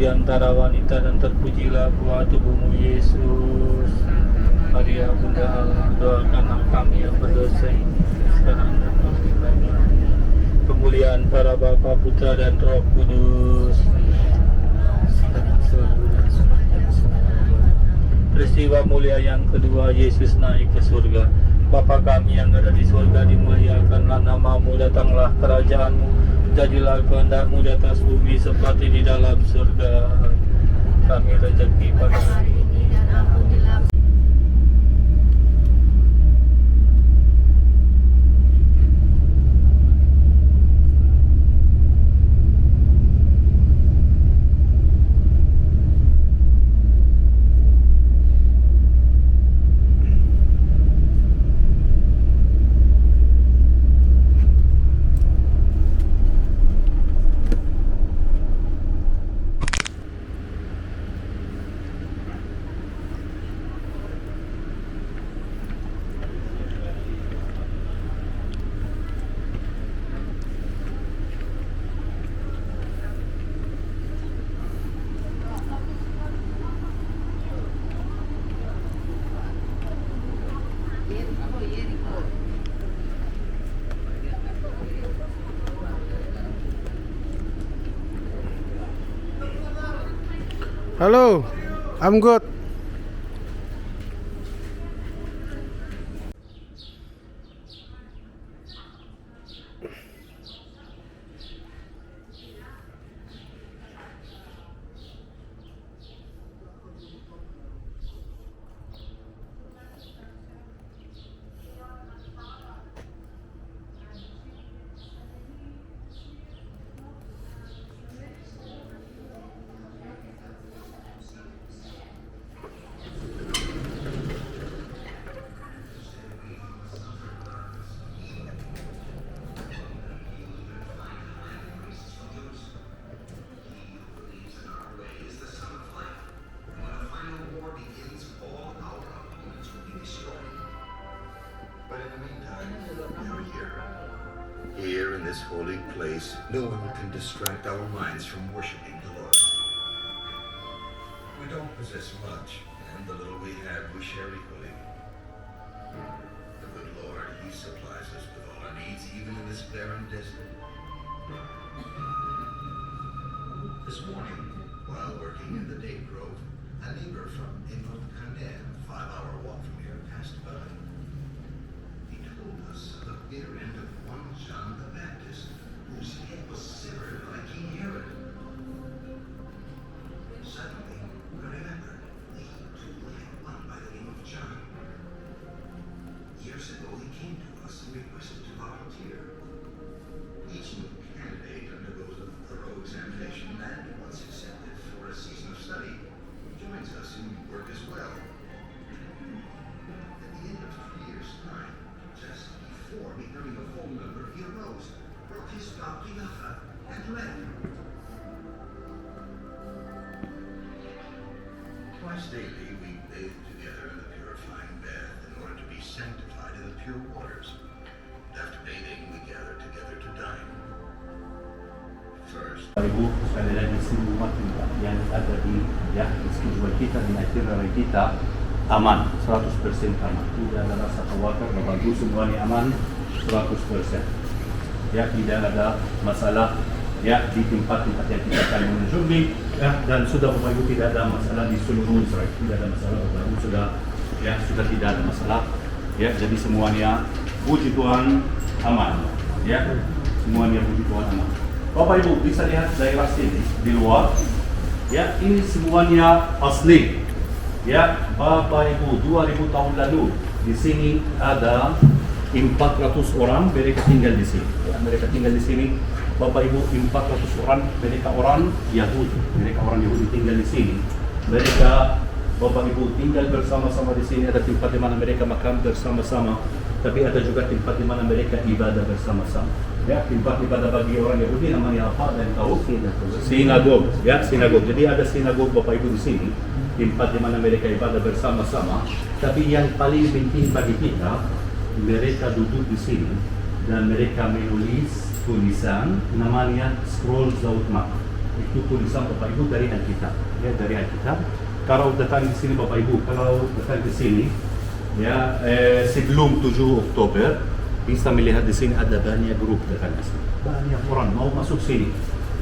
di antara wanita dan terpujilah buah tubuhmu Yesus. Maria Bunda Allah, doakanlah kami yang berdosa ini sekarang dan waktu kami mati. Kemuliaan para Bapa, Putra dan Roh Kudus. Peristiwa mulia yang kedua, Yesus naik ke surga. Bapa kami yang ada di surga, dimuliakanlah namamu, datanglah kerajaanmu, jadilah kehendakmu di atas bumi seperti di dalam surga. Kami rezeki pada hari ini dan ampunilah. Hello, I'm good. Here in this holy place, no one can distract our minds from worshiping the Lord. We don't possess much, and the little we have we share equally. The good Lord, He supplies us with all our needs, even in this barren desert. This morning, while working in the date grove, a neighbor from Imot Kandem, 5-hour walk from here, passed by. He told us of the bitter end of one John the Baptist, whose head was severed by King Herod. Suddenly, we remembered that he too had one by the name of John. Years ago, he came to us and requested to volunteer. Each new candidate undergoes a thorough examination and, once accepted for a season of study, joins us in work as well. At the end of 3 years' time, just before becoming a full member, he arose, broke his Gapinacha, and left. Twice daily, we bathe together in the purifying bath in order to be sanctified in the pure waters. After bathing, we gather together to dine. First, Ibu, sekali lagi semua tempat yang ada di schedule kita, di itinerary kita aman, 100% aman. Tidak ada rasa khawatir, bagus, semuanya aman, 100%. Ya, tidak ada masalah ya di tempat-tempat yang kita akan mengunjungi ya, dan sudah Bapak Ibu tidak ada masalah di seluruh Israel, tidak ada masalah Bapak Ibu sudah tidak ada masalah ya, jadi semuanya puji Tuhan aman ya, semuanya puji Tuhan aman. Bapak Ibu bisa lihat daerah sini di luar ya, ini semuanya asli ya Bapak Ibu. 2000 tahun lalu di sini ada 400 orang mereka tinggal di sini ya, mereka tinggal di sini Bapak Ibu. 400 orang mereka orang Yahudi tinggal di sini. Mereka Bapak Ibu tinggal bersama-sama di sini. Ada tempat di mana mereka makan bersama-sama, tapi ada juga tempat di mana mereka ibadah bersama-sama. Ya, tempat ibadah bagi orang Yahudi namanya apa dan tahu? Sinagog. Ya, sinagog. Jadi ada sinagog Bapak Ibu di sini, tempat di mana mereka ibadah bersama-sama. Tapi yang paling penting bagi kita, mereka duduk di sini dan mereka menulis tulisan namanya scroll Zautmak. Itu tulisan Bapak Ibu dari Alkitab. Ya, dari Alkitab. Kalau datang di sini Bapak Ibu, kalau datang di sini, ya sebelum 7 Oktober, bisa melihat di sini ada banyak grup datang di sini. Banyak orang mau masuk sini.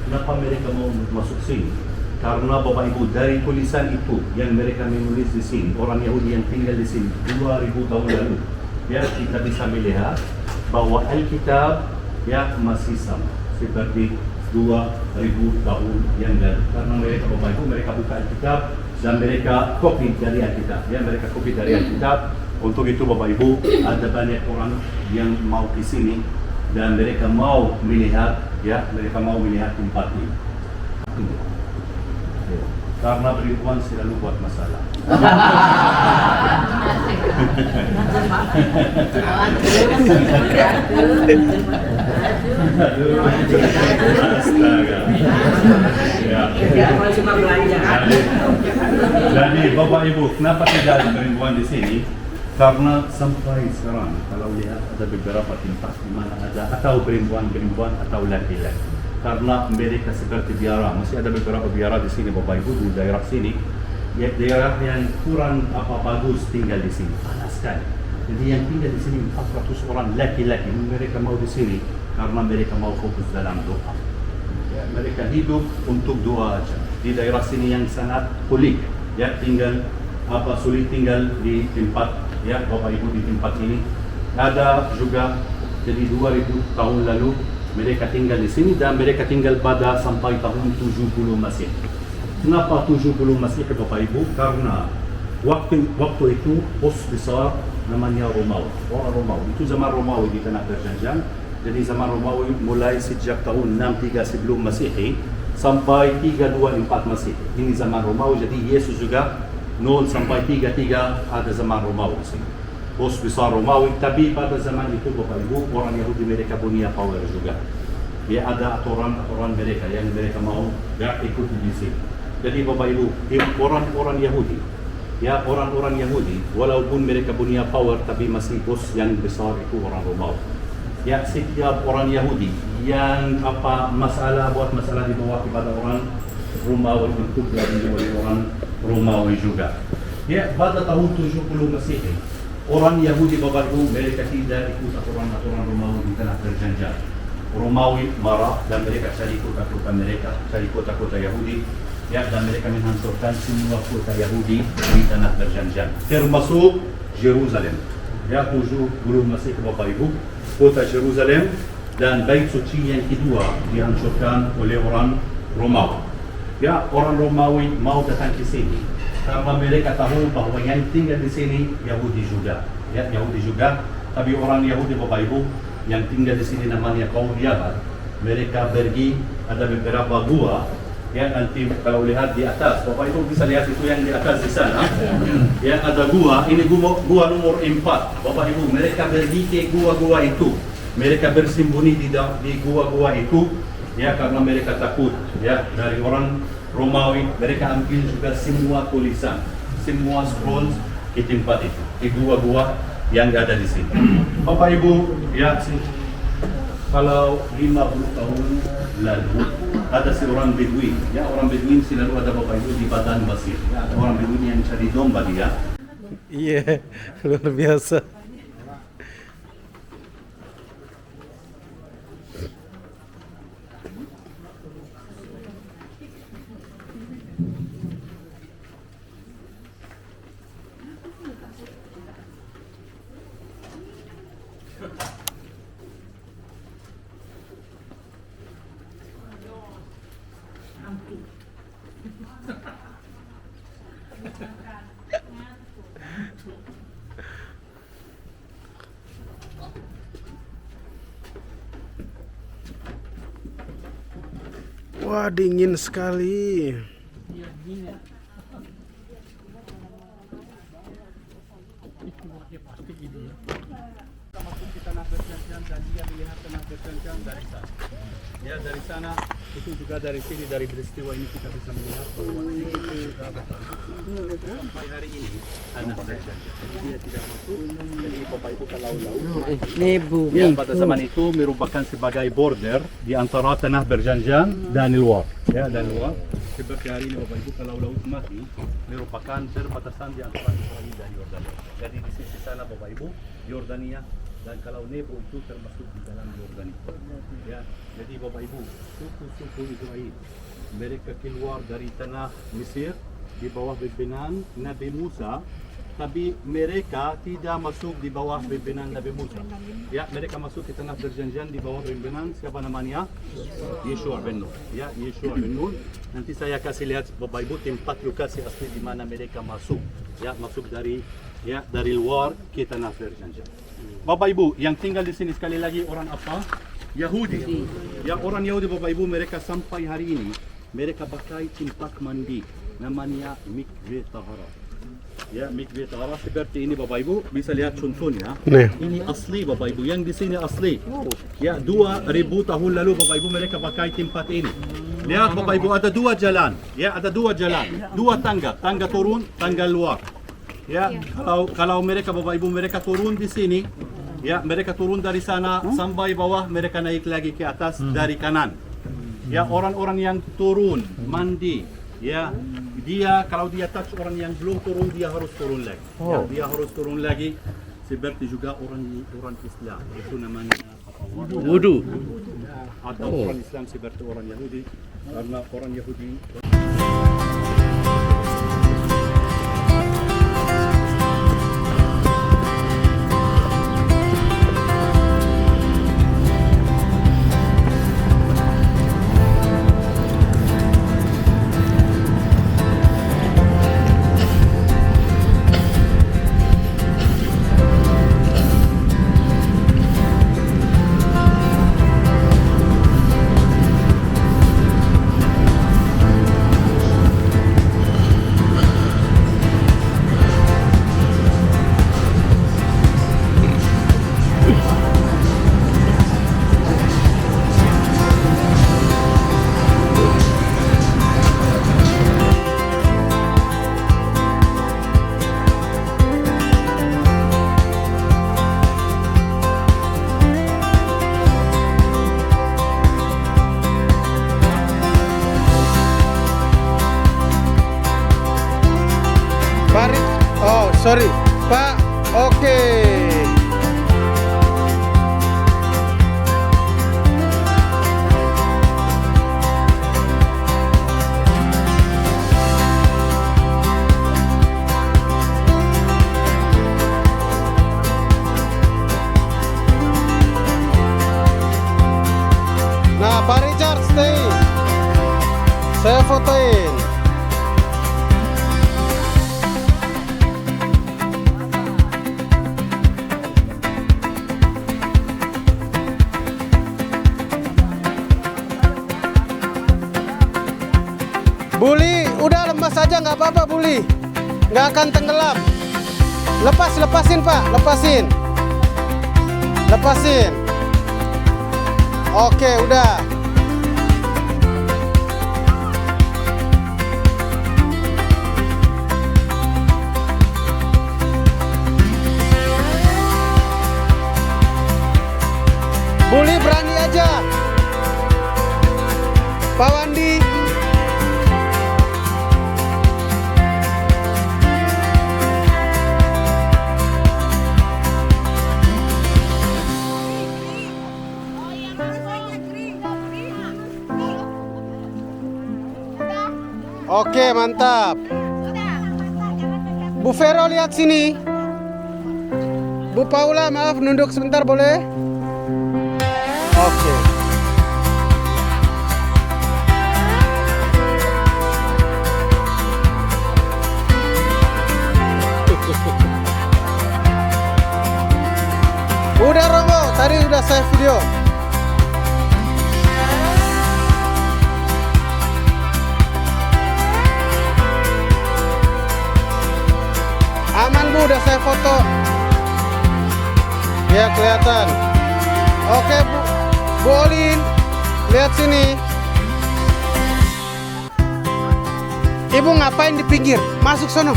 Kenapa mereka mau masuk sini? Karena Bapak Ibu dari tulisan itu yang mereka menulis di sini, orang Yahudi yang tinggal di sini 2000 tahun lalu, ya kita bisa melihat bahwa Alkitab ya masih sama seperti 2000 tahun yang lalu. Karena mereka Bapak Ibu mereka buka Alkitab dan mereka copy dari Alkitab. Ya mereka copy dari Alkitab. Untuk itu Bapak Ibu ada banyak orang yang mau ke sini dan mereka mau melihat tempat ini. Karena perempuan selalu buat masalah. Astaga. Jadi Bapak Ibu, kenapa tidak ada perempuan di sini? Karena sampai sekarang kalau lihat ada beberapa tempat di mana ada atau perempuan atau laki-laki. Karena mereka seperti biara, masih ada beberapa biara di sini Bapak Ibu di daerah sini, ya, daerah yang kurang bagus tinggal di sini, panas sekali. Jadi yang tinggal di sini 400 orang laki-laki, mereka mau di sini karena mereka mau fokus dalam doa. Ya, mereka hidup untuk doa aja. Di daerah sini yang sangat pelik, ya tinggal sulit tinggal di tempat, ya Bapak Ibu di tempat ini. Ada juga jadi 2000 tahun lalu mereka tinggal di sini dan mereka tinggal pada sampai tahun 70 Masehi. Kenapa 70 Masehi Bapak Ibu? Karena waktu itu pos besar namanya Romawi. Orang Romawi itu zaman Romawi di tanah Perjanjian. Jadi zaman Romawi mulai sejak tahun 63 sebelum Masehi sampai 324 Masehi. Ini zaman Romawi. Jadi Yesus juga 0 sampai 33 ada zaman Romawi di sini. Pos besar Romawi, tapi pada zaman itu Bapak Ibu orang Yahudi mereka punya power juga. Ya ada aturan mereka yang mereka mau ikuti di sini. Jadi Bapak Ibu orang Yahudi, ya orang Yahudi walaupun mereka punya power tapi masih bos yang besar itu orang Romawi. Ya setiap orang Yahudi yang buat masalah dibawa kepada orang Romawi untuk jadi orang Romawi juga. Ya pada tahun 70 Masehi orang Yahudi Bapak Ibu mereka tidak ikut aturan-aturan Romawi di tanah Perjanjian. Romawi marah dan mereka cari kota-kota Yahudi, ya dan mereka menghancurkan semua kota Yahudi di tanah Perjanjian, termasuk Yerusalem. Ya 70 Masehi Bapak Ibu, kota Yerusalem dan Bait Suci yang kedua dihancurkan oleh orang Romawi. Ya orang Romawi mau datang ke sini karena mereka tahu bahwa yang tinggal di sini Yahudi juga, ya Yahudi juga. Tapi orang Yahudi Bapak Ibu yang tinggal di sini namanya kaum Yabat. Mereka pergi ada beberapa gua, ya nanti kalau lihat di atas, Bapak Ibu bisa lihat itu yang di atas di sana. Ya ada gua, ini gua nomor 4. Bapak Ibu mereka pergi ke gua-gua itu. Mereka bersembunyi di gua-gua itu, ya karena mereka takut, ya dari orang Romawi. Mereka ambil juga semua tulisan, semua scroll di tempat itu, di gua-gua yang ada di sini. Bapak Ibu, ya kalau 50 tahun lalu ada seorang Bedouin, ya orang Bedouin selalu ada Bapak Ibu di badan Mesir. Ya, orang Bedouin yang cari domba dia. Iya, luar biasa. Wah, dingin sekali. Ya dari sana itu juga dari sini dari peristiwa ini kita bisa melihat bahwa itu Sampai hari ini anak berjanji dia tidak masuk. Jadi Bapak Ibu kalau laut Nebu. ya, pada zaman itu merupakan sebagai border di antara tanah Berjanjan dan luar. Ya, dan luar. Seperti hari ini Bapak Ibu kalau laut mati merupakan perbatasan di antara Israel dan Yordania. Jadi di sisi sana Bapak Ibu Yordania dan kalau Nebo itu termasuk di dalam Yordania. Ya, jadi Bapak Ibu suku-suku Israel mereka keluar dari tanah Mesir di bawah pimpinan Nabi Musa, tapi mereka tidak masuk di bawah pimpinan Nabi Musa. Ya, mereka masuk ke tanah Perjanjian di bawah pimpinan siapa namanya? Yeshua bin Nun. Ya, Yeshua bin Nun. Nanti saya kasih lihat Bapak Ibu tempat lokasi asli di mana mereka masuk. Ya, masuk dari luar ke tanah Perjanjian. Bapak Ibu yang tinggal di sini sekali lagi orang apa? Yahudi. Ya, orang Yahudi Bapak Ibu mereka sampai hari ini mereka pakai tempat mandi namanya mikveh tahara. Ya, mikveh tahara seperti ini Bapak Ibu bisa lihat contohnya. Nih. Ini asli Bapak Ibu, yang di sini asli. Ya, 2000 tahun lalu Bapak Ibu mereka pakai tempat ini. Lihat Bapak Ibu ada dua jalan. Ya, ada dua jalan, dua tangga turun, tangga luar. Ya, kalau mereka Bapak Ibu mereka turun di sini, ya mereka turun dari sana sampai bawah, mereka naik lagi ke atas dari kanan. Ya, orang-orang yang turun mandi, ya dia kalau dia touch orang yang belum turun dia harus turun lagi. Ya, dia harus turun lagi. Seperti juga orang Islam itu namanya Wudu. atau orang Islam seperti orang Yahudi karena orang Yahudi. Sorry, Pak. Oke. Nah, Pak Richard stay. Saya fotoin. Buli, udah lemas aja nggak apa-apa Buli, nggak akan tenggelam. Lepasin Pak, lepasin. Oke, udah. Buli berani aja, Pak Wandi. Oke, mantap. Bu Vero lihat sini. Bu Paula, maaf nunduk sebentar boleh? Oke. Udah Romo, tadi udah save video. Aman Bu, udah saya foto. Ya kelihatan. Oke Bu Olin, lihat sini. Ibu ngapain di pinggir? Masuk sono.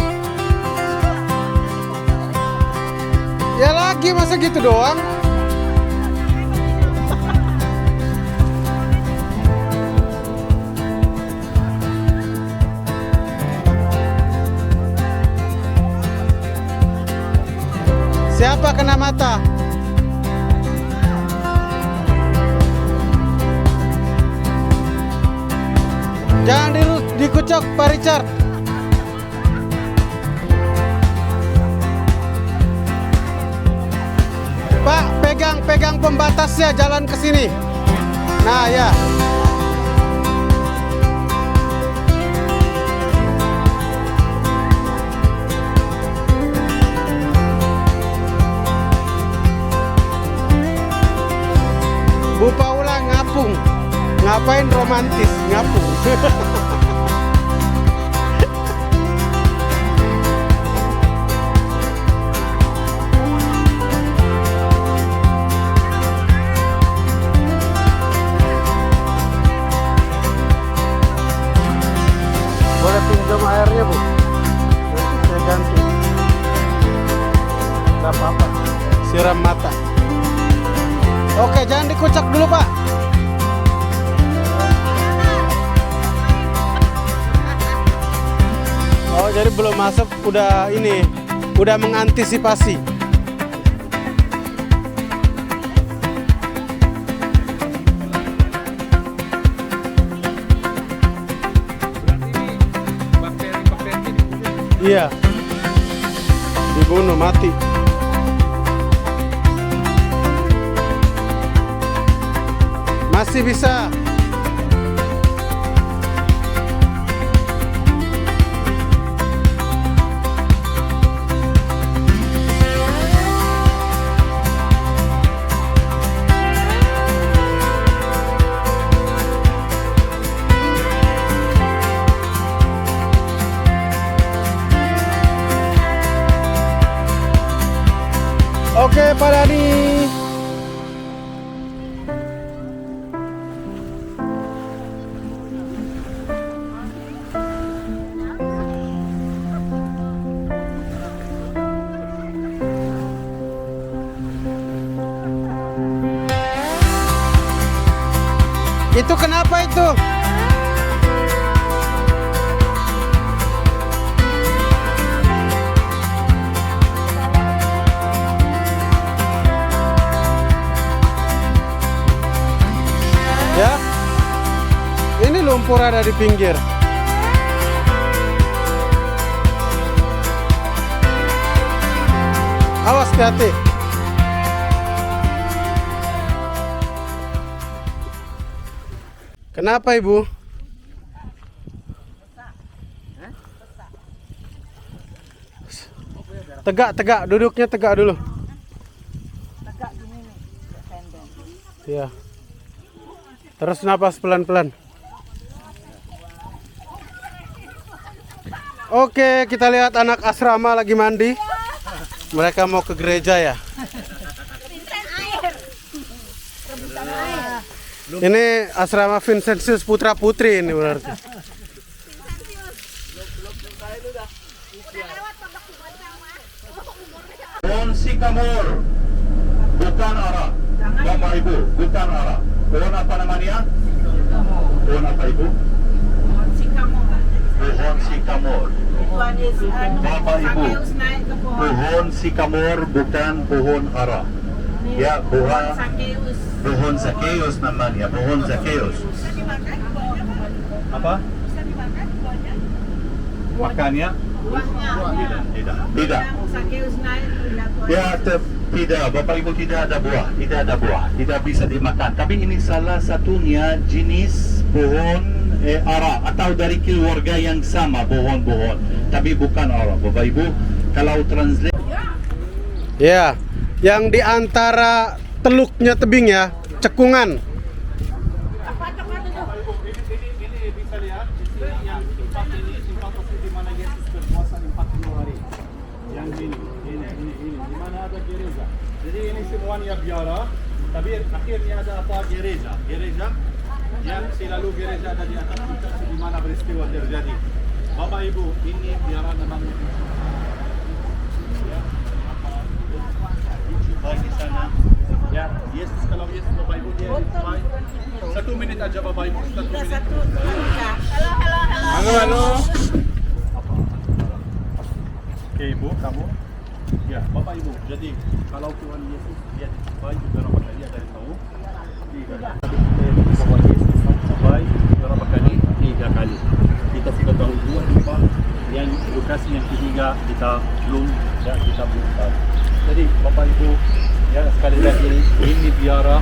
Ya lagi masa gitu doang. Siapa kena mata? Jangan dikucok, Pak Richard. Pak, pegang pembatasnya, jalan ke sini. Nah, ya. Bu Paula ngapung. Ngapain romantis? Ngapung. Boleh pinjam airnya, Bu? Nanti saya ganti. Gak apa-apa. Siram mata. Oke, jangan dikucak dulu, Pak. Oh, jadi belum masuk, udah mengantisipasi. Iya. Dibunuh, mati. Masih bisa. Oke, Pak Dani. Itu kenapa itu? Ya, ini lumpur ada di pinggir. Awas, hati-hati. Kenapa, Ibu? Tegak, duduknya tegak dulu. Tegak gini nih, tendang. Iya. Terus napas pelan-pelan. Oke, kita lihat anak asrama lagi mandi. Mereka mau ke gereja ya. Ini asrama Vincentius Putra Putri ini berarti. Pohon sikamor, bukan arah. Bapak Ibu, bukan arah. Pohon apa namanya? Pohon apa Ibu? Pohon sikamor. Bapak Ibu, pohon sikamor bukan pohon ara. Ya, pohon Zacchaeus namanya, pohon Zacchaeus. Apa? Makannya? Tidak. Ya, tidak. Bapak Ibu, tidak ada buah, tidak bisa dimakan. Tapi ini salah satunya jenis pohon ara atau dari keluarga yang sama, pohon-pohon. Tapi bukan ara. Bapak Ibu, kalau translate. Ya, yang di antara teluknya tebing ya, cekungan. Ini bisa lihat di sini yang tempat di mana Yesus berpuasa 40 hari. Yang ini di mana ada gereja. Jadi ini semuanya biara, tapi akhirnya ada apa gereja yang selalu gereja ada di atas kita di mana peristiwa terjadi. Bapak Ibu, ini biara memang baik di sana. Ya, Yesus kalau Yesus Bapak Ibu dia baik. 1 menit aja Bapak Ibu, 1 menit. Halo. Oke Ibu, kamu. Ya, Bapak Ibu. Jadi kalau Tuhan Yesus dia baik beberapa kali ada yang tahu. Bahwa Yesus baik beberapa kali, 3 kali. Kita sudah tahu 2 lupa. Yang edukasi yang ketiga kita belum tahu. Jadi Bapak Ibu, ya sekali lagi ini biara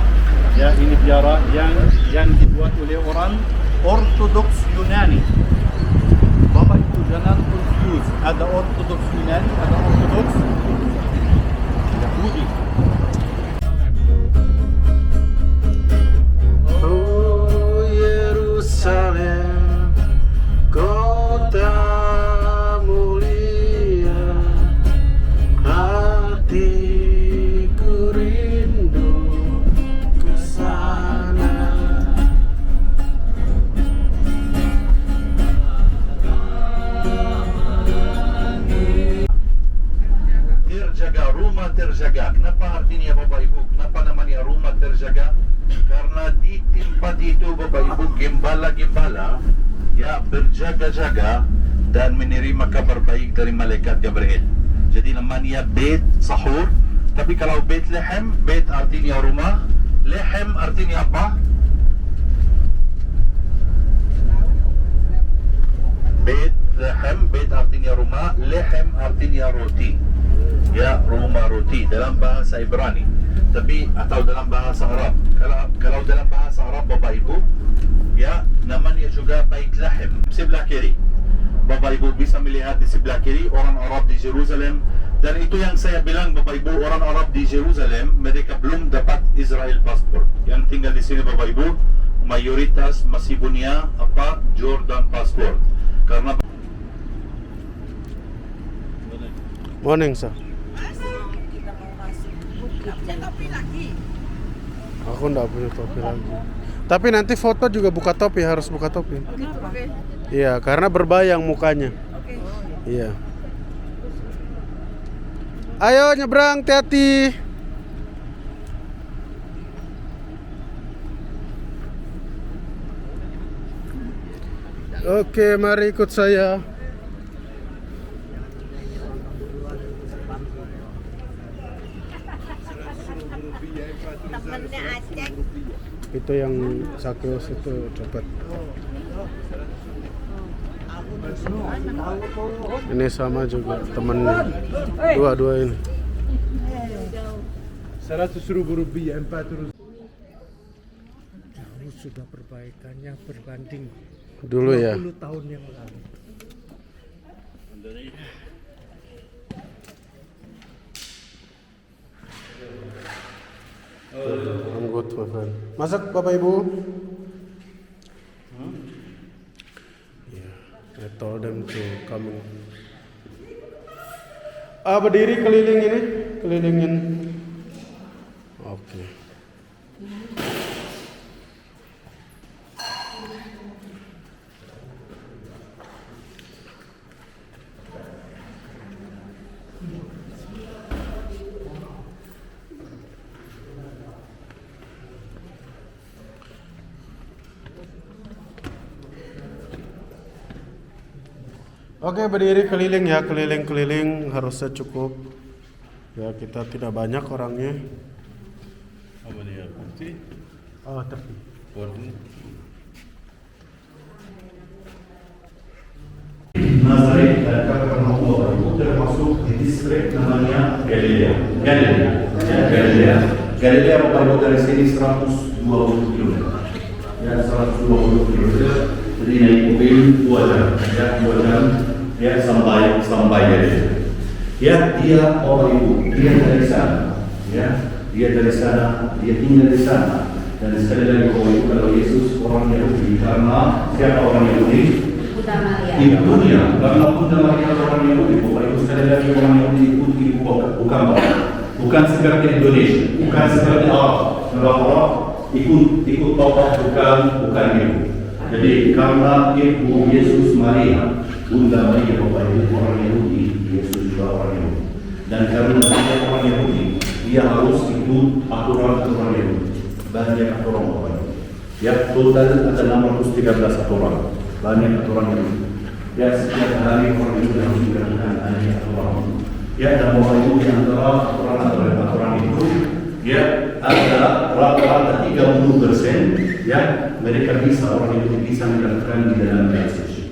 yang dibuat oleh orang Ortodoks Yunani. Bapak Ibu jangan confuse, ada Ortodoks Yunani, ada Ortodoks Yahudi. Oh Yerusalem, kota mulia, hatiku rindu ke sana. Terjaga, rumah terjaga. Kenapa artinya Bapak Ibu? Kenapa namanya rumah terjaga? Karena di tempat itu Bapak Ibu gembala-gembala ya berjaga-jaga dan menerima kabar baik dari malaikat Gabriel. Jadi namanya Beit Sahur. Tapi kalau Bethlehem, Beit artinya rumah, Lehem artinya apa? Bethlehem, Beit artinya rumah, Lehem artinya roti. Ya, rumah roti dalam bahasa Ibrani. Tapi atau dalam bahasa Arab. Kalau dalam bahasa Arab Bapak Ibu, ya namanya juga Bethlehem. Sebelah kiri. Bapak Ibu bisa melihat di sebelah kiri orang Arab di Jerusalem. Dan itu yang saya bilang Bapak Ibu, orang Arab di Jerusalem mereka belum dapat Israel passport. Yang tinggal di sini Bapak Ibu mayoritas masih punya Jordan passport. Karena Morning, sir. Kita mau masuk. Buka topi lagi. Aku enggak punya topi lagi. Tapi nanti foto juga buka topi, harus buka topi. Oke. Iya, karena berbayang mukanya. Oke. Iya. Ayo nyebrang, hati-hati. Oke, mari ikut saya. Temennya Aceh. Itu yang Sakyus itu cepet. Ini sama juga temennya. Dua-dua ini. 100.000 rupiah 400. Jauh sudah perbaikannya berbanding Dulu ya. 20 tahun yang lalu. I'm good, my friend. Masak Bapak Ibu? Yeah, I told them to come. Berdiri keliling ini, kelilingin. Oke. Oke, berdiri keliling ya, keliling-keliling harusnya cukup. Ya, kita tidak banyak orangnya. apa dia? Kursi? Oh, tepi. Nazaret dan Kapernaum Bapak Ibu termasuk di distrik namanya Galilea. Galilea Bapak Ibu dari sini 120 km. Ya 120 km. Jadi naik mobil 2 jam. Ya 2 jam. Ya sampai Galilea. Ya dia Bapak Ibu dia dari sana. Ya dia dari sana. Dia tinggal di sana. Dan sekali lagi Bapak Ibu kalau Yesus orang Yahudi karena siapa orang Yahudi? Ibunya, karena Bunda Maria orang Yahudi, Bapak Ibu sekali lagi orang Yahudi ibu bukan seperti Indonesia, bukan seperti Arab. Kalau Arab ikut Bapak bukan ibu. Jadi karena ibu Yesus Maria Bunda Maria Bapak Ibu orang Yahudi, Yesus juga orang Yahudi. Dan karena dia orang Yahudi, dia harus ikut aturan-aturan Yahudi. Banyak aturan Bapak Ibu. Ya, total ada 613 aturan. Banyak aturan Yahudi. Ya, setiap hari orang Yahudi harus melakukan banyak aturan. Ya, dan Bapak Ibu di antara aturan itu, ya ada rata-rata 30%. Ya, mereka bisa orang Yahudi bisa melakukan di dalam bait suci.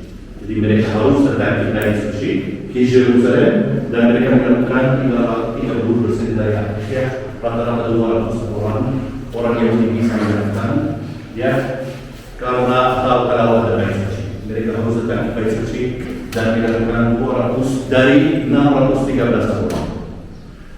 Jadi mereka harus datang ke bait suci ke Yerusalem dan mereka melakukan 30% dari aktivitas. Rata-rata 200 orang Yahudi bisa melakukan, ya, karena tahu kalau ada bait suci. Mereka harus datang ke bait suci dan melakukan 200 dari 613 orang.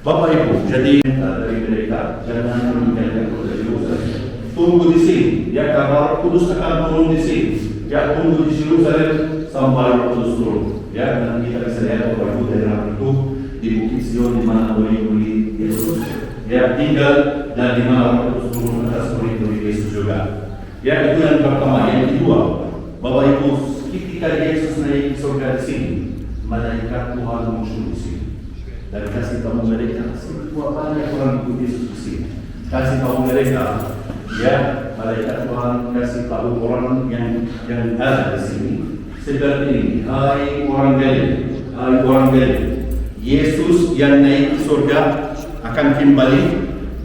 Bapak Ibu, jadi dari mereka jangan meninggalkan kota Yerusalem. Tunggu di sini, ya, karena Roh Kudus akan turun di sini. Ya, tunggu di Yerusalem sampai Roh Kudus turun. Ya, dan kita bisa lihat Bapak Ibu dari hari itu di Bukit Sion di mana murid-murid Yesus, ya, tinggal dan di mana Roh Kudus turun atas murid-murid Yesus juga. Ya, itu yang pertama. Yang kedua, Bapak Ibu, ketika Yesus naik ke surga di sini, malaikat Tuhan muncul di sini dan kasih tahu mereka semua banyak orang ikut Yesus di sini. Kasih tahu mereka, ya, malaikat Tuhan kasih tahu orang yang ada di sini seperti ini. Hai orang Galilea, Yesus yang naik ke surga akan kembali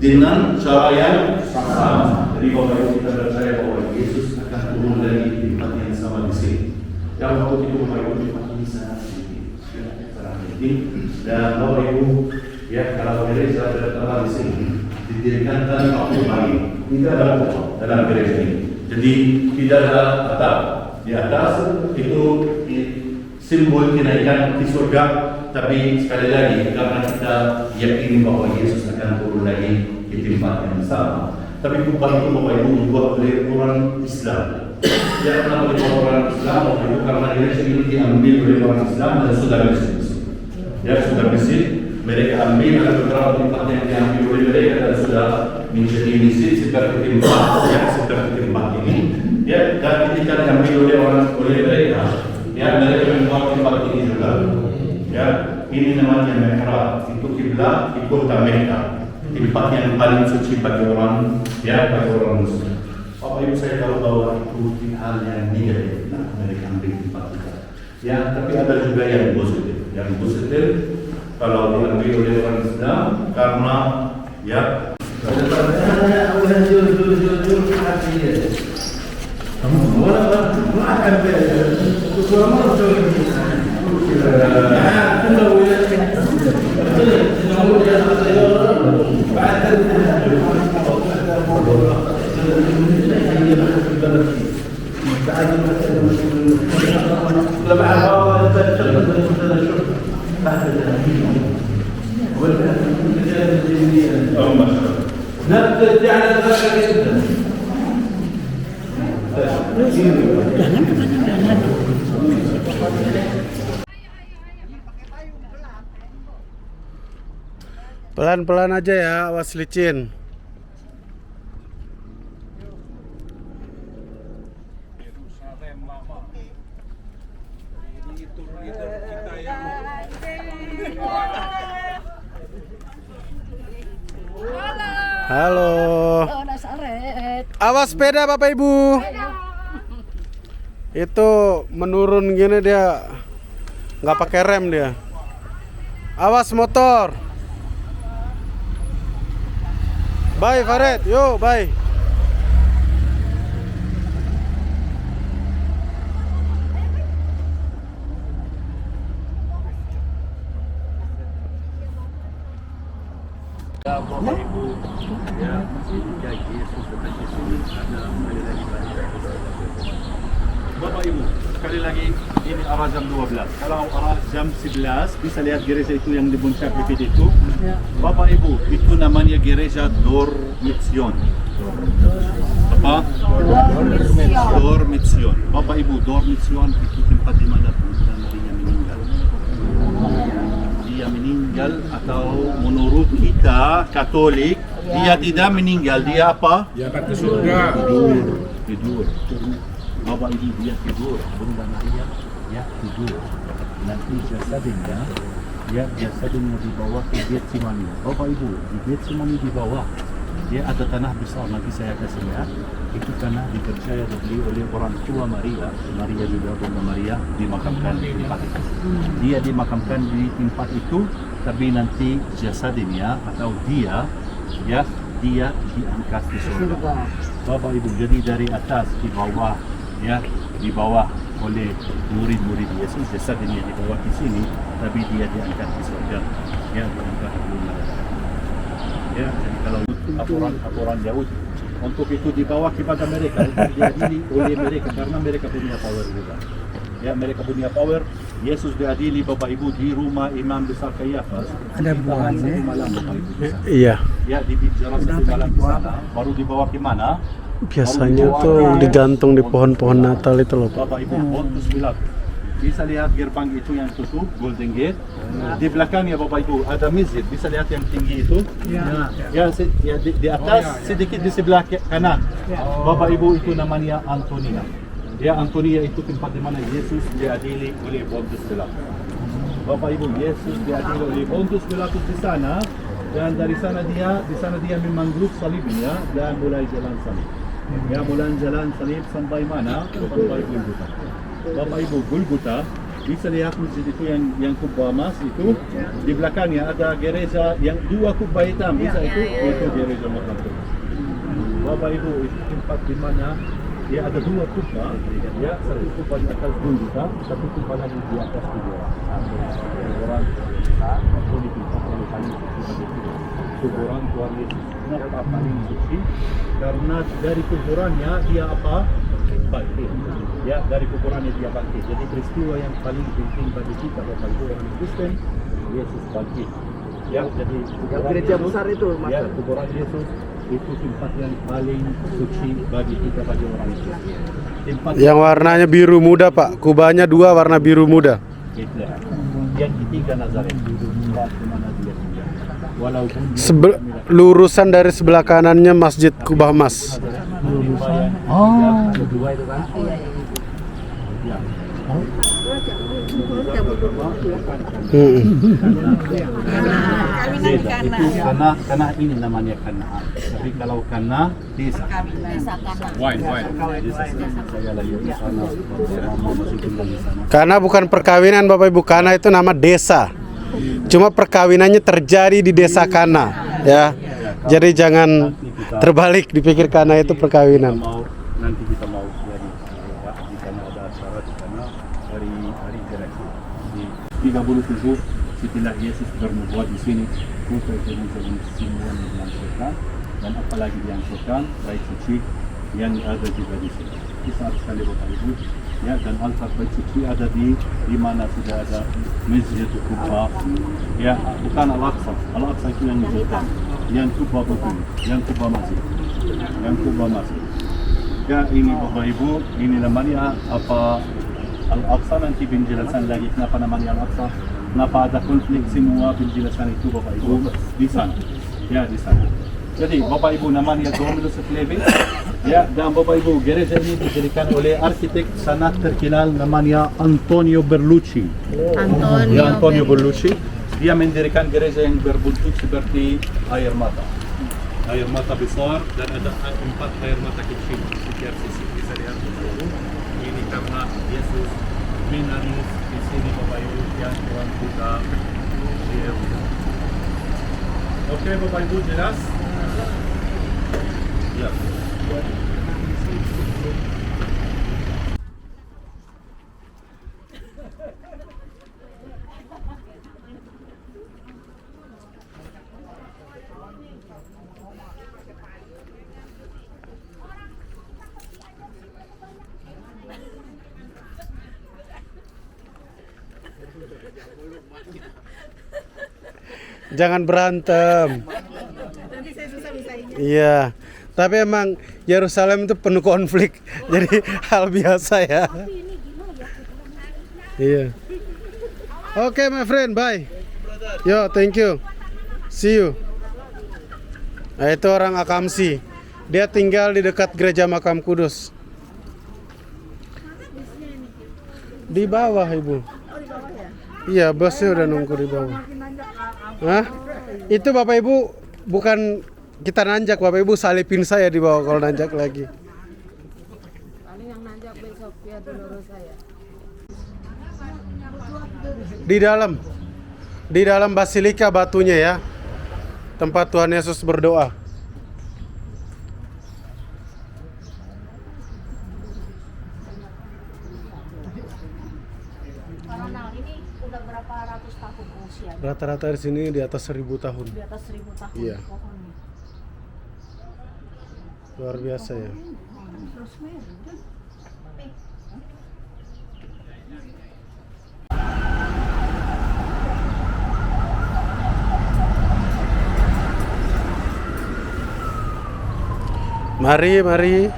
dengan cara yang sama. Jadi Bapak Ibu kita percaya bahwa Yesus akan turun lagi di tempat yang sama di sini. Yang waktu itu Bapak Ibu tempat ini sangat sedikit, dan Bapak Ibu, ya, kalau gereja terdapat di sini didirikan tanpa waktu pagi, tidak ada dalam gereja ini. Jadi tidak ada atap. Di atas itu simbol kenaikan di surga. Tapi sekali lagi karena kita yakini bahwa Yesus akan turun lagi di tempat yang sama. Tapi bukan itu Bapak Ibu dibuat oleh orang Islam. Ya, kenapa dibuat orang Islam? Bapak Ibu, karena gereja ini diambil oleh orang Islam dan sudah bersih. Ya, sudah bersih. Mereka ambil ada beberapa tempat yang diambil oleh mereka dan sudah menjadi masjid seperti tempat ini. Ya, dan ketika diambil oleh mereka, ya, mereka membuat tempat ini juga. Ya, ini namanya mihrab, itu kiblat di kota Mekah, tempat yang paling suci bagi orang, ya, bagi orang Muslim. Bapak Ibu, saya tahu bahwa itu hal yang negatif, nah, mereka ambil tempat kita. Ya, tapi ada juga yang positif. Yang positif kalau diambil oleh orang Islam karena, ya, Pelan-pelan aja ya, awas licin. Halo. Awas sepeda Bapak Ibu. Itu menurun gini dia, nggak pakai rem dia. Awas motor. Bye Farid, yo bye. Ya, Bapak Ibu, ya, ketika Yesus datang ke sini ada sekali lagi banyak. Bapak Ibu, sekali lagi ini arah jam 12. Kalau arah jam 11 bisa lihat gereja itu yang di puncak bukit itu. Bapak Ibu, itu namanya gereja Dor Mitzion. Apa? Dor Mitzion. Bapak Ibu, Dor Mitzion itu tempat di mana Bunda Maria meninggal. Dia meninggal, atau menurut kita Katolik dia tidak meninggal, dia apa? Dia akan ke surga. Tidur. Bapak Ibu, dia tidur. Bunda Maria ya tidur. Nanti jasadnya dibawa ke Getsemani. Bapak Ibu, di Getsemani di bawah dia ada tanah besar, nanti saya kasih lihat. Itu tanah dipercaya dibeli oleh orang tua Maria juga Bunda Maria dimakamkan di tempat itu. Dia dimakamkan di tempat itu, tapi nanti jasadnya atau dia diangkat di surga. Bapak Ibu, jadi dari atas di bawah oleh murid-murid Yesus, jasadnya dibawa ke sini, tapi dia diangkat di surga. Diangkat di neraka. Jadi kalau aturan Yahudi untuk itu dibawa kepada mereka, untuk diadili oleh mereka karena mereka punya power juga. Mereka punya power. Yesus diadili Bapak Ibu di rumah Imam Besar Kayafas. Ada buahnya. Malam Bapak Ibu. Iya. Di jalan satu malam di sana, baru dibawa ke mana? Biasanya tuh digantung di pohon-pohon Natal itu loh. Bapak Ibu, Pontius Pilatus. Bisa lihat gerbang itu yang tutup, Golden Gate. Di belakangnya Bapak Ibu ada masjid. Bisa lihat yang tinggi itu. Di atas sedikit di sebelah kanan. Bapak Ibu, itu namanya Antonia. Antonia itu tempat di mana Yesus diadili oleh Pontius Pilatus. Bapak Ibu, Yesus diadili oleh Pontius Pilatus di sana, dan di sana dia memanggul salibnya dan mulai jalan salib. Mulai jalan salib sampai mana? Sampai Golgota. Bapak Ibu, Golgota, bisa lihat masjid itu yang kubah emas itu. Di belakangnya ada gereja yang 2 kubah hitam, bisa itu gereja makam Tuhan. Bapak Ibu, itu tempat di mana ada 2 kubah, satu kubah di atas Golgota, satu kubah lagi di atas kuburan. Kuburan paling suci kuburan Tuhan Yesus. Kenapa paling suci? Karena dari kuburannya dia apa? Bangkit. Dari kuburannya dia bangkit. Jadi peristiwa yang paling penting bagi kita Bapak Ibu orang Kristen, Yesus bangkit. Jadi gereja besar itu kuburan Yesus itu tempat yang paling suci bagi kita bagi orang Kristen. Yang warnanya biru muda Pak, kubahnya 2 warna biru muda. Yang ketiga Nazaret, tempat di mana dia tinggal. Walaupun Lurusan dari sebelah kanannya Masjid Kubah Emas. Kedua itu kan? Karena ini namanya Kanaan. Tapi kalau Kana desa. Kana bukan perkawinan Bapak Ibu, Kana itu nama desa. Cuma perkawinannya terjadi di desa Kana, ya. Jadi jangan terbalik dipikir Kana itu perkawinan. Nanti kita mau jadi di sana ada acara di sana hari Jeraksi. Di 37 setelah Yesus bernubuat di sini, putra Yerusalem semua dilangsungkan, dan apalagi dilangsungkan bait suci yang ada juga di sini. Besar sekali Bapak Ibu. Dan altar bait suci ada di mana sudah ada Masjid Kubah. Bukan Al-Aqsa. Al-Aqsa itu yang dibuka. Yang Kubah betul, yang Kubah masih. Ini Bapak Ibu, ini namanya apa? Al-Aqsa, nanti penjelasan lagi kenapa namanya Al-Aqsa. Kenapa ada konflik semua penjelasan itu Bapak Ibu di sana. Di sana. Jadi Bapak Ibu namanya Dominus Flevit. Dan Bapak Ibu, gereja ini didirikan oleh arsitek sangat terkenal namanya Antonio Berlucci. Antonio Berlucci. Dia mendirikan gereja yang berbentuk seperti air mata. Air mata besar dan ada 4 air mata kecil setiap sisi. Bisa lihat Bapak Ibu. Ini karena Yesus menangis di sini Bapak Ibu yang Tuhan buka di Yerusalem. Oke Bapak Ibu, jelas? Ya. Jangan berantem. Nanti saya susah misahinnya. Iya. Tapi emang Yerusalem itu penuh konflik. Jadi hal biasa ya. Iya. Oke, my friend, bye. Yo, thank you. See you. Nah, itu orang Akamsi. Dia tinggal di dekat gereja Makam Kudus. Di bawah Ibu. Oh, di bawah ya? Iya, busnya udah nunggu di bawah. Makin nanjak. Hah? Itu Bapak Ibu bukan kita nanjak, Bapak Ibu salipin saya di bawah kalau nanjak lagi. Paling yang nanjak besok ya menurut saya. Di dalam basilika batunya ya. Tempat Tuhan Yesus berdoa. Karena ini udah berapa ratus tahun usia? Rata-rata di sini di atas 1000 tahun. Di atas 1000 tahun Iya. pohonnya. Luar biasa ya. Mari, mari.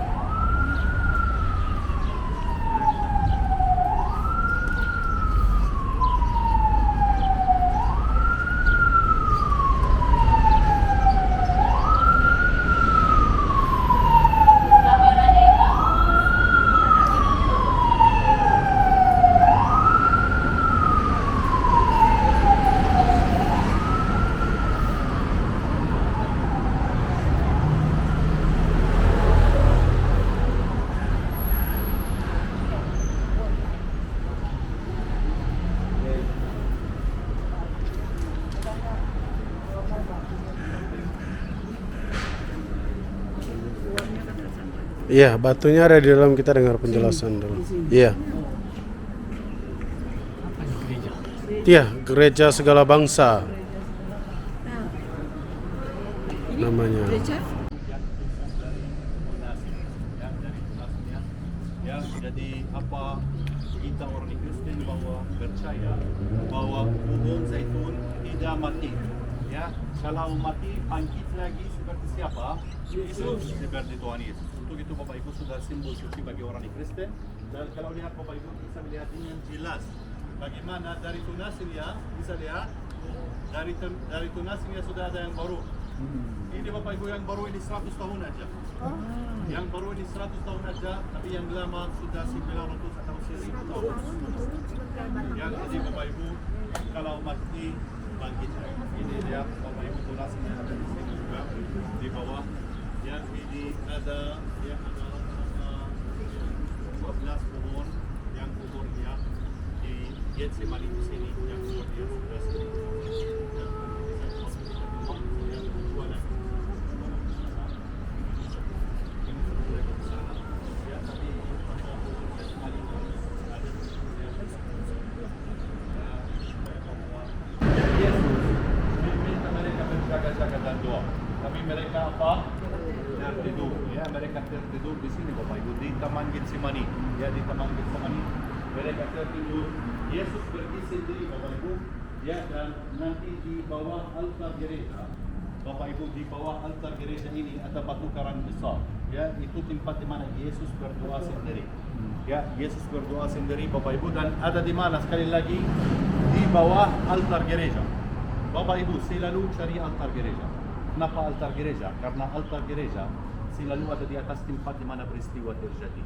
Iya, batunya ada di dalam, kita dengar penjelasan dulu. Iya. Iya, gereja segala bangsa. Namanya. Ya, jadi apa kita orang Kristen bahwa percaya bahwa pohon zaitun tidak mati. Ya, kalau mati bangkit lagi seperti siapa? Yesus, seperti Tuhan Yesus. Untuk itu Bapak Ibu sudah simbol suci bagi orang Kristen. Dan kalau lihat Bapak Ibu bisa melihat ini yang jelas. Bagaimana dari tunasinya bisa lihat dari tunasinya sudah ada yang baru. Ini Bapak Ibu yang baru ini 100 tahun aja. Yang baru ini 100 tahun aja, tapi yang lama sudah 900 atau 1000 tahun. Yang jadi Bapak Ibu kalau mati bangkit. Ini dia Bapak Ibu tunasinya ada di sini juga di bawah. Yang ini ada yang ada 12 pohon yang umurnya di Getsemani di sini yang umurnya sudah 1000 jaga-jaga dan doa. Tapi mereka apa? Tertidur. Ya, mereka tertidur di sini Bapak Ibu di Taman Getsemani. Ya, di Taman Getsemani mereka tertidur. Yesus pergi sendiri Bapak Ibu. Ya, dan nanti di bawah altar gereja. Bapak Ibu di bawah altar gereja ini ada batu karang besar. Ya, itu tempat di mana Yesus berdoa sendiri. Ya, Yesus berdoa sendiri Bapak Ibu, dan ada di mana sekali lagi di bawah altar gereja. Bapak Ibu selalu cari altar gereja. Kenapa altar gereja? Karena altar gereja selalu ada di atas tempat di mana peristiwa terjadi.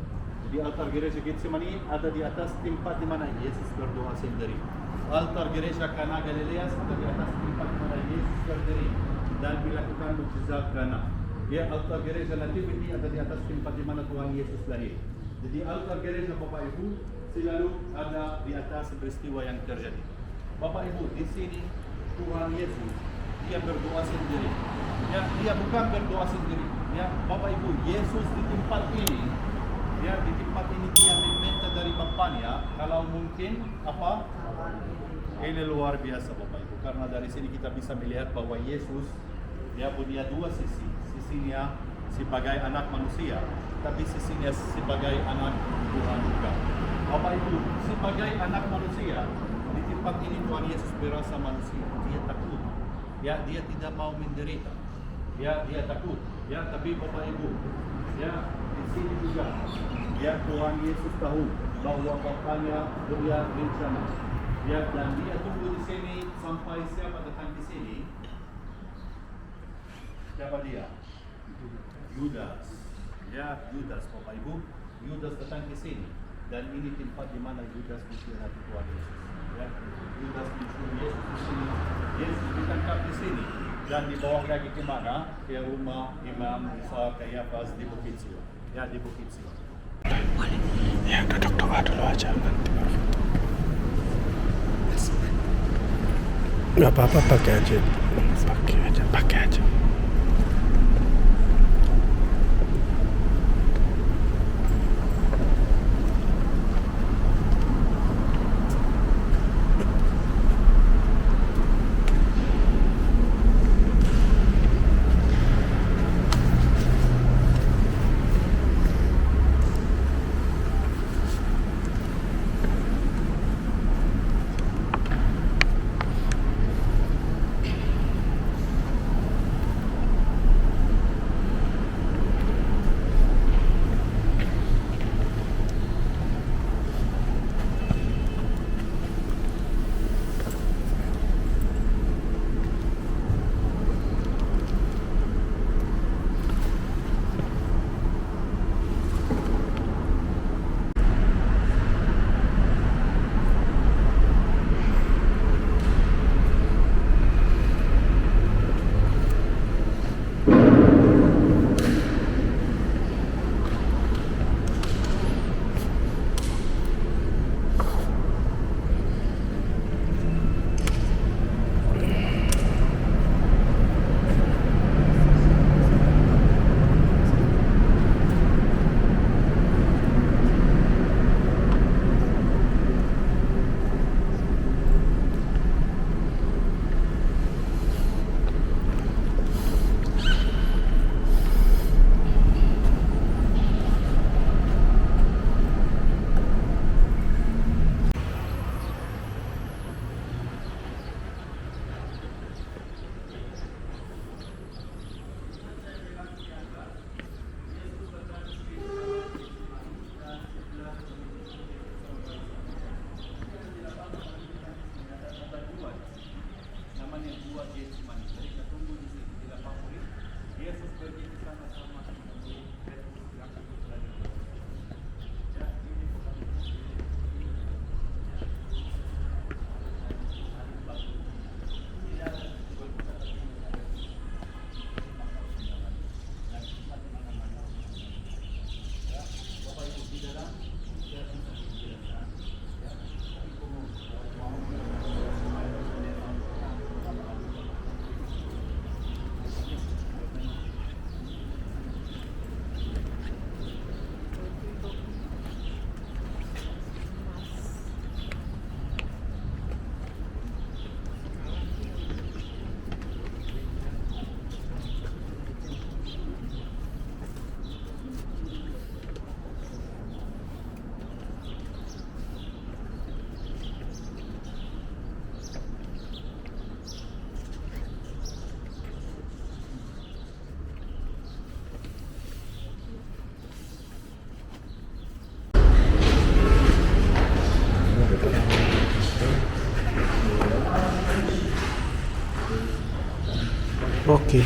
Di altar gereja Getsemani ada di atas tempat di mana Yesus berdoa sendiri. Altar gereja Kana Galilea ada di atas tempat di mana Yesus berdiri dan melakukan mukjizat Kana. Ya, altar gereja Nativity ada di atas tempat di mana Tuhan Yesus lahir. Jadi altar gereja Bapak Ibu selalu ada di atas peristiwa yang terjadi. Bapak Ibu di sini Tuhan Yesus dia berdoa sendiri. Ya, dia bukan berdoa sendiri. Ya, Bapak Ibu, Yesus di tempat ini, ya di tempat ini dia meminta dari Bapaknya kalau mungkin apa? Ini luar biasa Bapak Ibu, karena dari sini kita bisa melihat bahwa Yesus dia punya dua sisi. Sisinya sebagai anak manusia, tapi sisinya sebagai anak Tuhan juga. Bapak Ibu, sebagai anak manusia di tempat ini Tuhan Yesus berasa manusia. Dia takut. Ya, dia tidak mau menderita. Ya, dia takut. Ya, tapi Bapak Ibu, ya di sini juga, ya Tuhan Yesus tahu bahwa Bapaknya dia rencana. Ya, dan dia tunggu di sini sampai siapa datang di sini. Siapa dia? Yudas. Ya, Yudas Bapak Ibu. Yudas datang ke sini. Dan ini tempat di mana Judas disuruh Tuhan Yesus. Ya, Judas disuruh Yesus di sini. Yesus ditangkap di sini dan dibawa lagi ke mana? Ke rumah Imam Musa Kayafas di Bukit Sion. Ya, di Bukit Sion. Ya duduk doa dulu aja nanti baru. Nggak apa-apa, pakai aja. Pakai aja. Oke.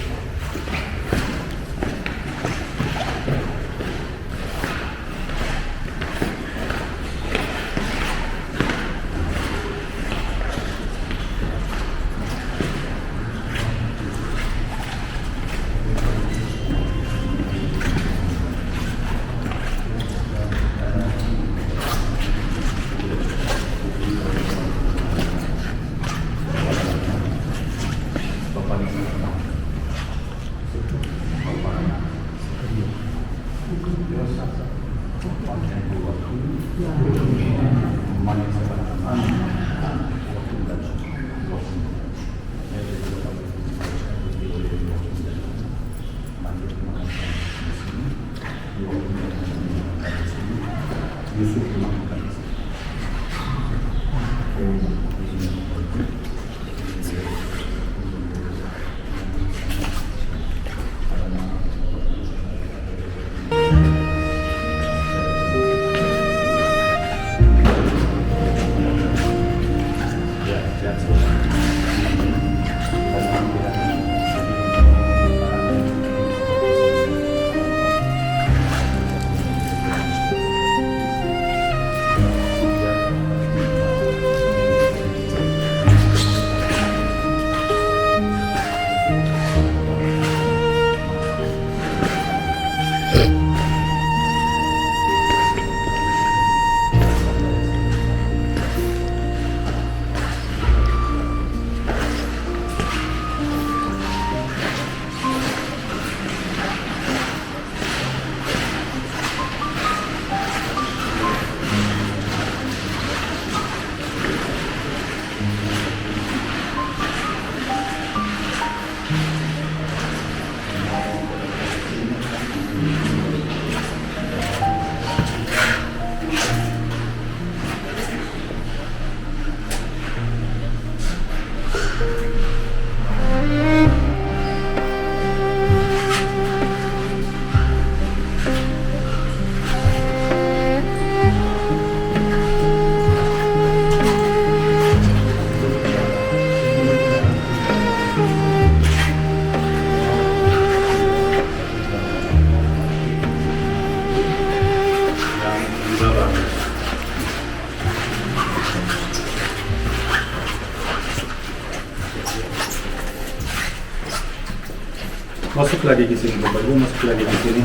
Masuk lagi ke sini, Bapak Ibu, masuk lagi ke sini.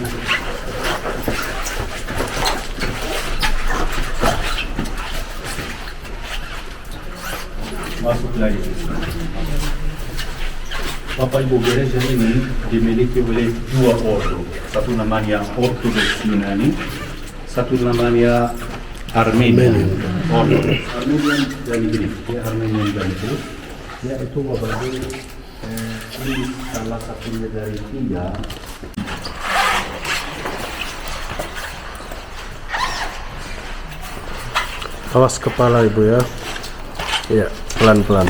Masuk lagi ke sini. Bapak Ibu, gereja ini dimiliki oleh dua ordo. Satu namanya Ortodoks Yunani, satu namanya Armenian. Ordo. Armenian dari Greek, ya Armenian dari Greek. Ya itu Bapak Ibu, ini salah satunya dari tiga. Awas kepala Ibu ya. Ya, pelan-pelan.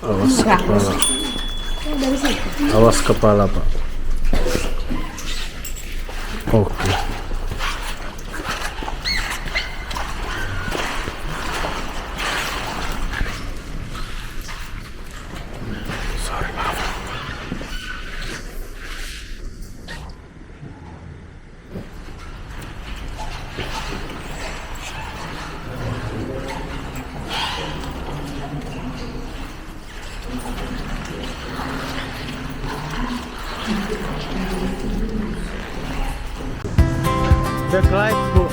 Awas kepala. Awas kepala, Pak. Oke. Sorry, maaf. Backlight, Bu.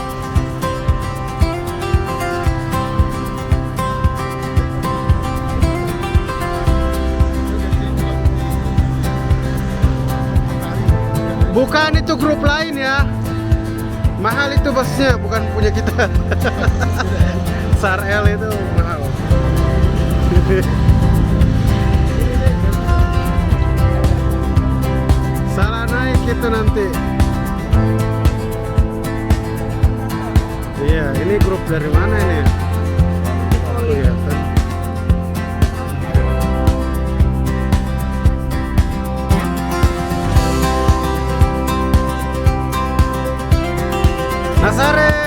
Bukan itu grup lain ya. Mahal itu busnya, bukan punya kita. SARL itu mahal. Salah naik itu nanti. Iya, ini grup dari mana ini? Oh iya, kan. Nazaret.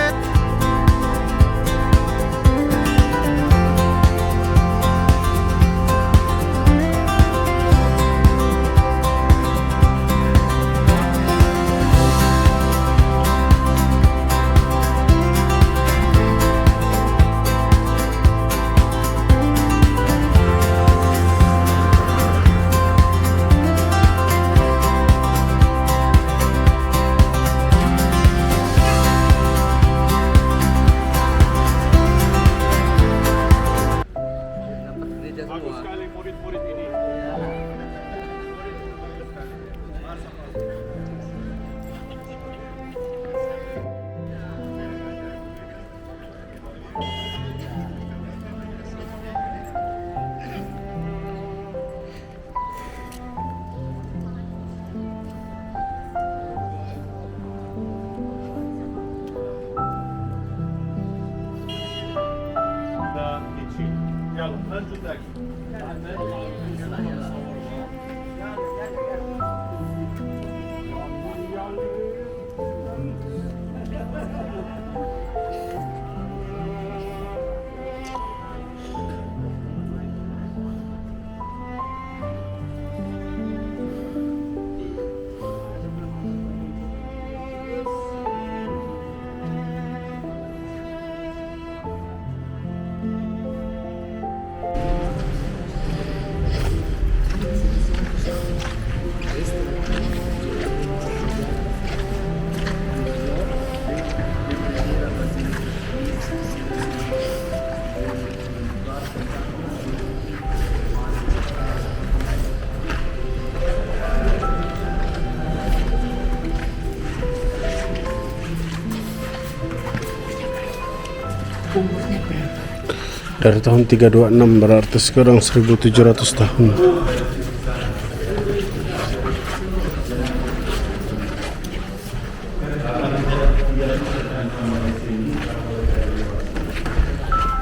Dari tahun 326 berarti sekarang 1700 tahun.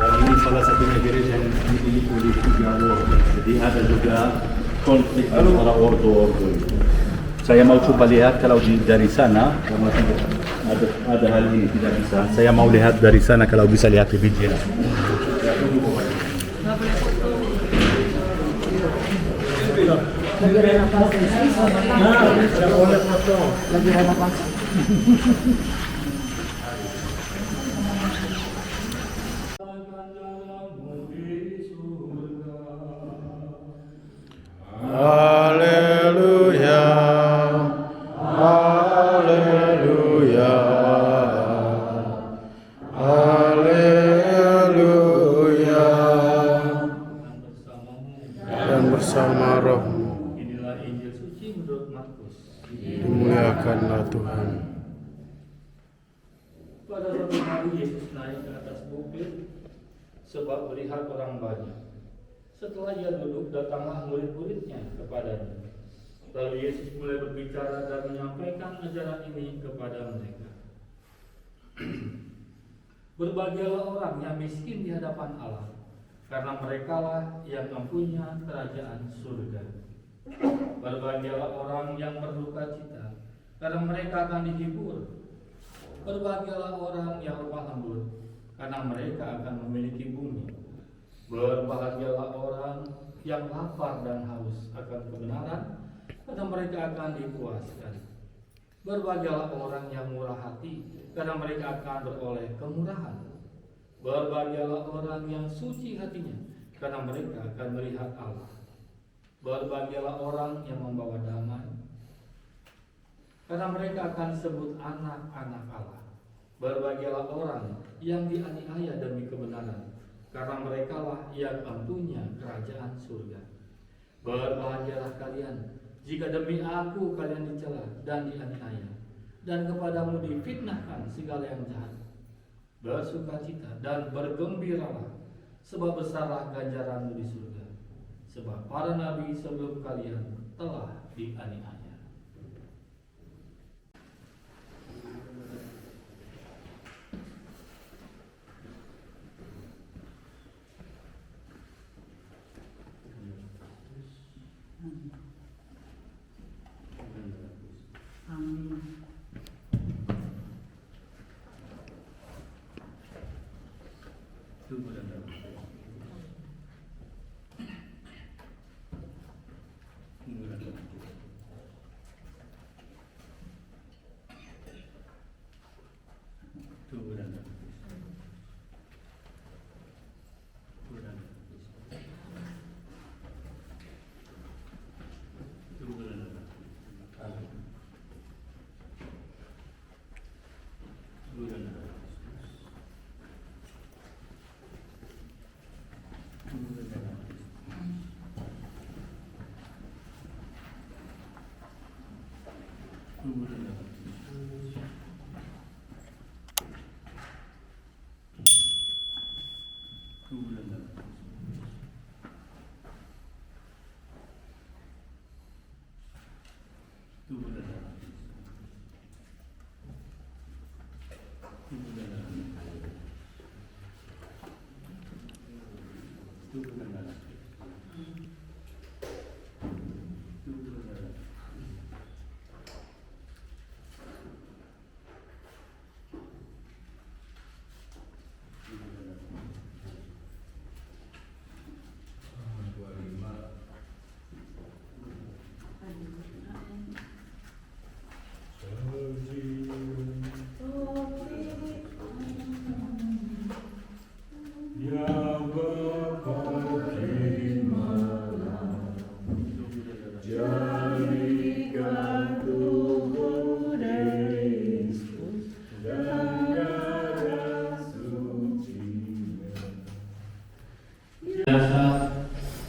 Dan ini salah satunya gereja yang dimiliki oleh tiga ordo. Jadi ada juga konflik antara ordo-ordo. Saya mau coba lihat kalau dari sana, karena ada hal ini tidak bisa. Saya mau lihat dari sana kalau bisa lihat lebih jelas. Pada suatu hari Yesus naik ke atas bukit sebab melihat orang banyak. Setelah ia duduk, datanglah murid-muridnya kepadanya. Lalu Yesus mulai berbicara dan menyampaikan ajaran ini kepada mereka. Berbahagialah orang yang miskin di hadapan Allah, karena merekalah yang mempunyai kerajaan surga. Berbahagialah orang yang berduka cita, karena mereka akan dihibur. Berbahagialah orang yang lemah lembut, karena mereka akan memiliki bumi. Berbahagialah orang yang lapar dan haus akan kebenaran, karena mereka akan dipuaskan. Berbahagialah orang yang murah hati, karena mereka akan beroleh kemurahan. Berbahagialah orang yang suci hatinya, karena mereka akan melihat Allah. Berbahagialah orang yang membawa damai, karena mereka akan disebut anak-anak Allah. Berbahagialah orang yang dianiaya demi kebenaran, karena merekalah yang mempunyai kerajaan surga. Berbahagialah kalian jika demi aku kalian dicela dan dianiaya, dan kepadamu difitnahkan segala yang jahat. Bersukacita dan bergembiralah, sebab besarlah ganjaranmu di surga. Sebab para nabi sebelum kalian telah dianiaya.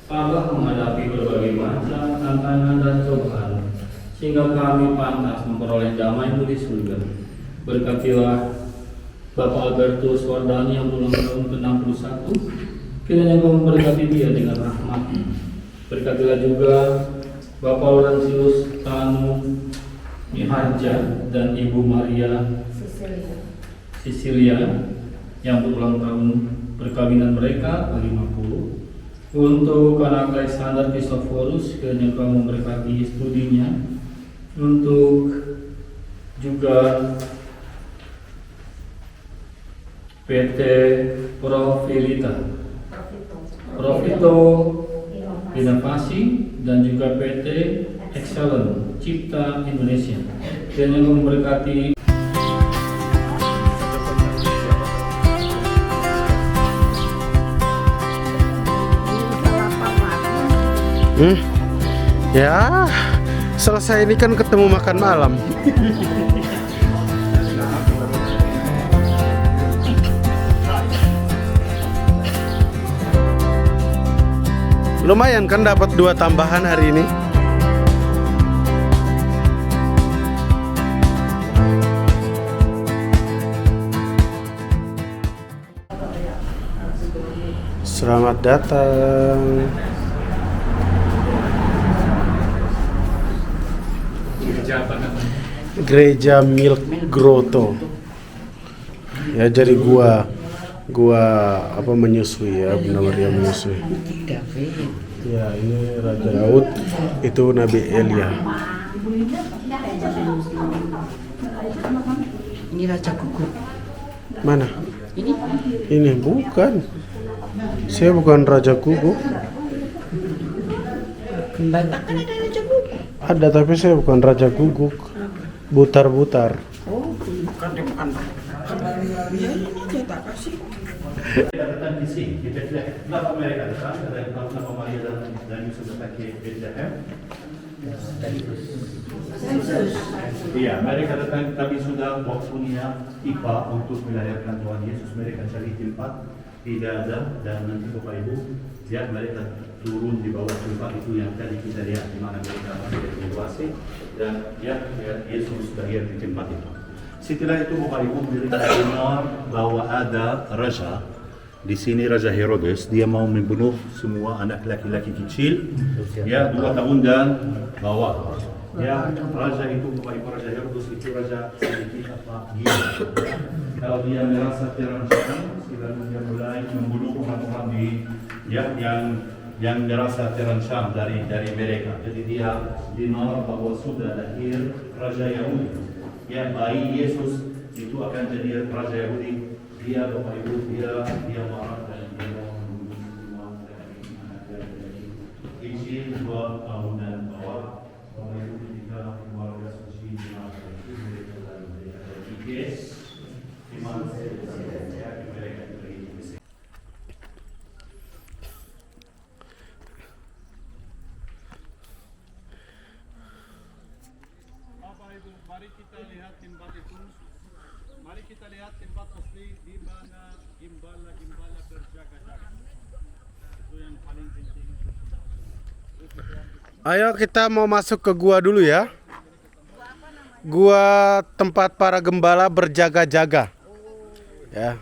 Allah menghadapi berbagai macam tantangan dan cobaan, sehingga kami pantas memperoleh damai-Mu di surga. Berkatilah Bapak Albertus Wardani yang ulang tahun ke-61, kiranya Engkau memberkati dia dengan rahmat-Mu. Berkatilah juga Bapak Laurentius Tanu Miharja dan Ibu Maria Sisilia yang berulang tahun perkawinan mereka ke-50. Untuk anak Alexander Christophorus, kiranya Engkau memberkati studinya. Untuk juga PT Profito Inovasi dan juga PT Excellent Cipta Indonesia, kiranya Engkau memberkati. Ya, selesai ini kan ketemu makan malam. Lumayan kan dapat 2 tambahan hari ini. Selamat datang. Gereja Milk Grotto. Ya, jadi gua apa menyusui ya, Bunda Maria menyusui. Ya, ini Raja Daud, itu Nabi Elia. Ini Raja Guguk. Mana? Ini Ini bukan. Saya bukan Raja Guguk. Batak kan ada Raja Guguk. Ada, tapi saya bukan Raja Guguk. Butar-butar. Oh, bukan depan. Ya ini aja tak kasih. Mereka datang di sini, di Bethlehem. Kenapa mereka datang? Kenapa Maria dan Yusuf datang ke Bethlehem? Iya, mereka datang, kami sudah punya tipe untuk melahirkan Tuhan Yesus. Mereka cari tempat, tidak ada, dan nanti Bapak Ibu, ya mereka turun di bawah tempat itu yang tadi kita lihat, di mana mereka masih evakuasi, dan ya Yesus lahir di tempat itu. Setelah itu Bapak Ibu mereka dengar bahwa ada raja di sini, Raja Herodes. Dia mau membunuh semua anak laki-laki kecil, ya 2 tahun dan bawah. Ya, raja itu Bapak Ibu, Raja Herodes itu raja sedikit apa gila. Kalau dia merasa terancam, lalu dia mulai membunuh orang-orang yang merasa terancam dari mereka. Jadi dia dengar bahwa sudah lahir Raja Yahudi. Ya, bayi Yesus itu akan jadi Raja Yahudi. Dia Bapak Ibu, dia marah dan dia mau membunuh semua anak-anak kecil 2 tahun dan bawah. Bapak Ibu, ketika keluarga suci dimakan itu mereka ada IGS, di mana mereka pergi ke sini. Bapak Ibu, mari kita lihat tempat itu. Mari kita lihat tempat asli di mana gimbala berjaga-jaga. Itu yang paling penting. Ayo kita mau masuk ke gua dulu ya. Gua tempat para gembala berjaga-jaga. Ya.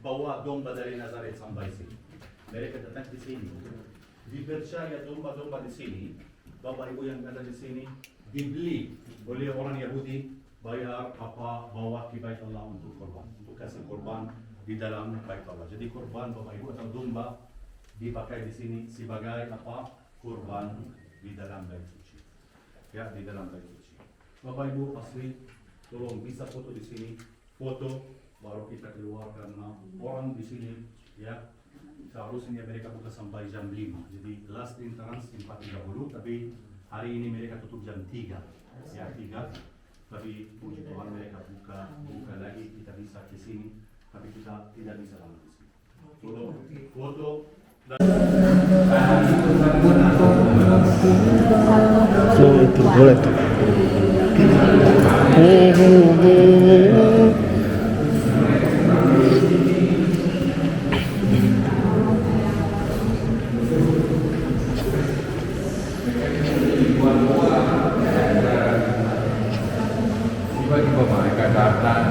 Bawa domba dari Nazaret sampai sini. Mereka datang di sini. Dipercaya domba-domba di sini, Bapak Ibu yang ada di sini, dibeli oleh orang Yahudi, bayar apa bawa ke Bait Allah untuk korban, untuk kasih korban di dalam Bait Allah. Jadi korban Bapak Ibu atau domba dipakai di sini sebagai apa? Korban di dalam Bait Suci. Ya, di dalam Bait Suci. Bapak Ibu asli, tolong bisa foto di sini, foto baru kita keluar karena orang di sini ya seharusnya mereka buka sampai jam 5. Jadi last entrance 4.30, tapi hari ini mereka tutup jam 3. Ya 3. Tapi puji Tuhan mereka buka lagi, kita bisa ke sini, tapi kita tidak bisa lama di sini. Tolong foto dan Itu boleh tuh. Tiba-tiba mereka datang.